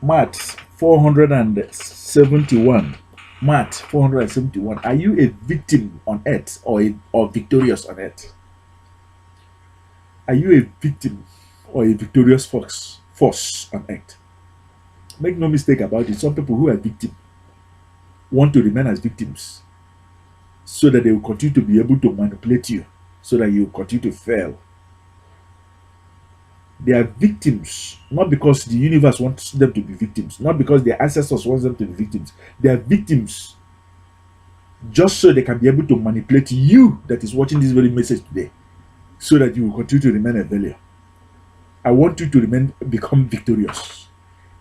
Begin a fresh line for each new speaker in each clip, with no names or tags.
Matt 471. Matt 471. Are you a victim on earth or victorious on earth? Are you a victim or a victorious force on earth? Make no mistake about it. Some people who are victims want to remain as victims so that they will continue to be able to manipulate you, so that you continue to fail. They are victims not because the universe wants them to be victims, not because their ancestors want them to be victims. They are victims just so they can be able to manipulate you that is watching this very message today, so that you will continue to remain a failure. I want you to become victorious,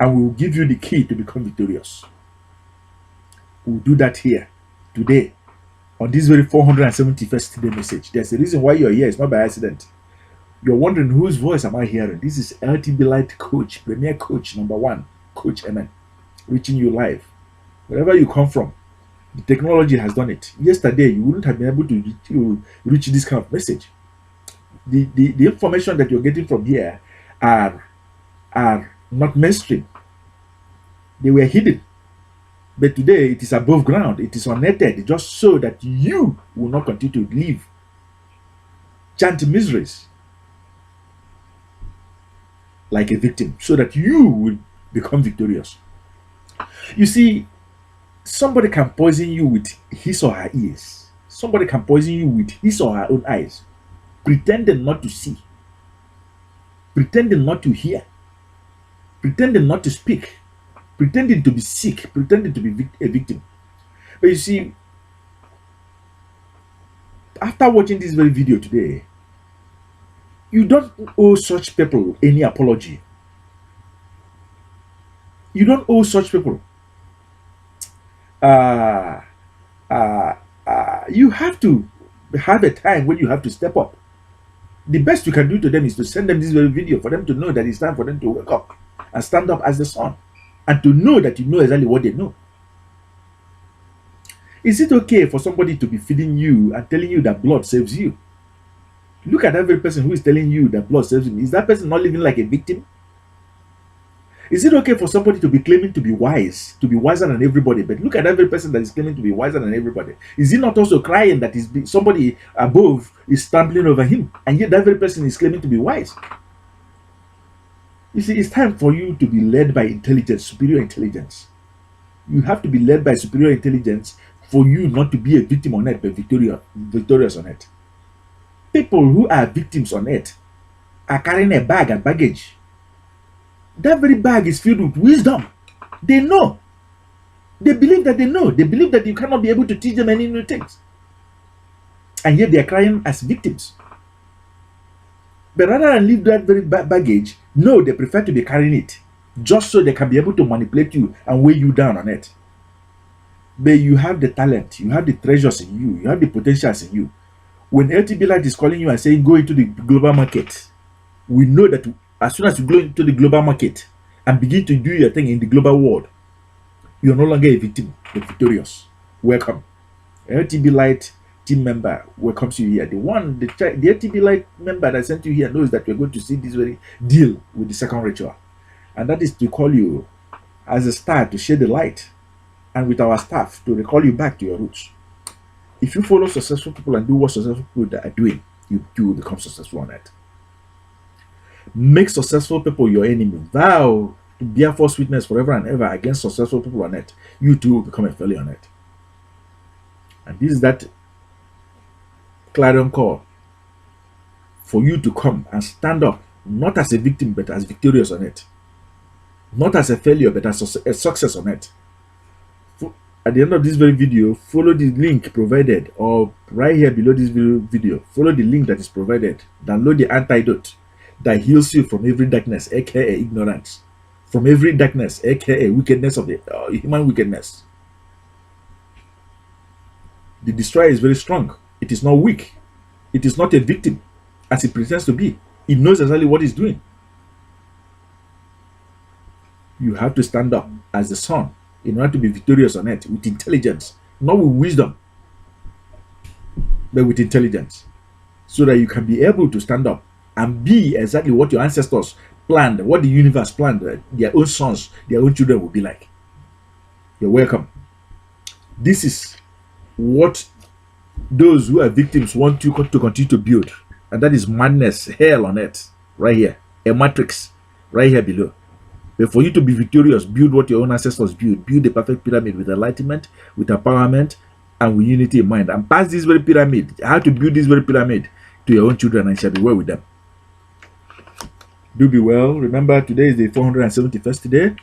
and we will give you the key to become victorious. We'll do that here today on this very 471st day message. There's a reason why you're here. It's not by accident. You're wondering, whose voice am I hearing? This is LTB Light Coach, Premier Coach #1, COACHEMEN, reaching you live. Wherever you come from, the technology has done it. Yesterday, you wouldn't have been able to reach this kind of message. The information that you're getting from here are not mainstream. They were hidden. But today, it is above ground. It is unnetted, just so that you will not continue to live chant miseries like a victim, so that you will become victorious. You see, somebody can poison you with his or her ears. Somebody can poison you with his or her own eyes, pretending not to see, pretending not to hear, pretending not to speak, pretending to be sick, pretending to be a victim. But you see, after watching this very video today, you don't owe such people any apology. You don't owe such people. You have to have a time when you have to step up. The best you can do to them is to send them this very video for them to know that it's time for them to wake up and stand up as the sun, and to know that you know exactly what they know. Is it okay for somebody to be feeding you and telling you that blood saves you? Look at every person who is telling you that blood saves him. Is that person not living like a victim? Is it okay for somebody to be claiming to be wise, to be wiser than everybody? But look at every person that is claiming to be wiser than everybody. Is he not also crying that somebody above is stumbling over him, and yet that very person is claiming to be wise? You see, it's time for you to be led by intelligence, superior intelligence. You have to be led by superior intelligence for you not to be a victim on earth, but victorious on earth. People who are victims on earth are carrying a bag and baggage. That very bag is filled with wisdom. They know. They believe that they know. They believe that you cannot be able to teach them any new things. And yet they are crying as victims. But rather than leave that very baggage, no, they prefer to be carrying it, just so they can be able to manipulate you and weigh you down on it. But you have the talent, you have the treasures in you, you have the potentials in you. When LTB Light is calling you and saying go into the global market, we know that as soon as you go into the global market and begin to do your thing in the global world, you're no longer a victim, but victorious. Welcome. LTB Light team member welcomes you here. The LTB Light member that sent you here knows that we're going to see this very deal with the second ritual. And that is to call you as a star to share the light, and with our staff to recall you back to your roots. If you follow successful people and do what successful people are doing, you will become successful on it. Make successful people your enemy. Vow to bear false witness forever and ever against successful people on it. You too will become a failure on it. And this is that clarion call for you to come and stand up, not as a victim, but as victorious on it. Not as a failure, but as a success on it. At the end of this very video, follow the link provided, or right here below this video, follow the link that is provided. Download the antidote that heals you from every darkness, aka ignorance, from every darkness, aka wickedness of the human wickedness. The destroyer is very strong. It is not weak. It is not a victim, as it pretends to be. It knows exactly what it's doing. You have to stand up as the sun in order to be victorious on earth, with intelligence, not with wisdom, but with intelligence, so that you can be able to stand up and be exactly what your ancestors planned, what the universe planned, their own sons, their own children will be like. You're welcome. This is what those who are victims want you to continue to build. And that is madness, hell on earth, right here. A matrix, right here below. But for you to be victorious, build what your own ancestors build. Build the perfect pyramid with enlightenment, with empowerment, and with unity in mind. And pass this very pyramid. How to build this very pyramid to your own children, and shall be well with them. Do be well. Remember, today is the 471st day.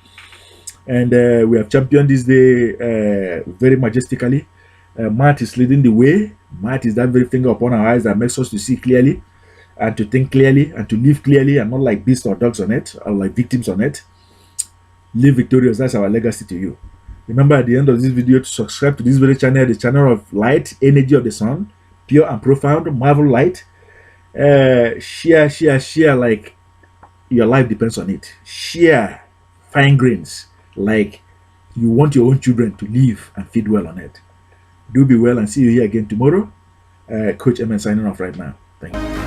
And we have championed this day very majestically. Maat is leading the way. Maat is that very finger upon our eyes that makes us to see clearly, and to think clearly, and to live clearly, and not like beasts or dogs on it, or like victims on it. Live victorious. That's our legacy to you. Remember at the end of this video to subscribe to this very channel, the channel of light, energy of the sun, pure and profound, marvel light. Share like your life depends on it. Share fine grains like you want your own children to live and feed well on it. Do be well, and see you here again tomorrow. Coach Emen signing off right now. Thank you.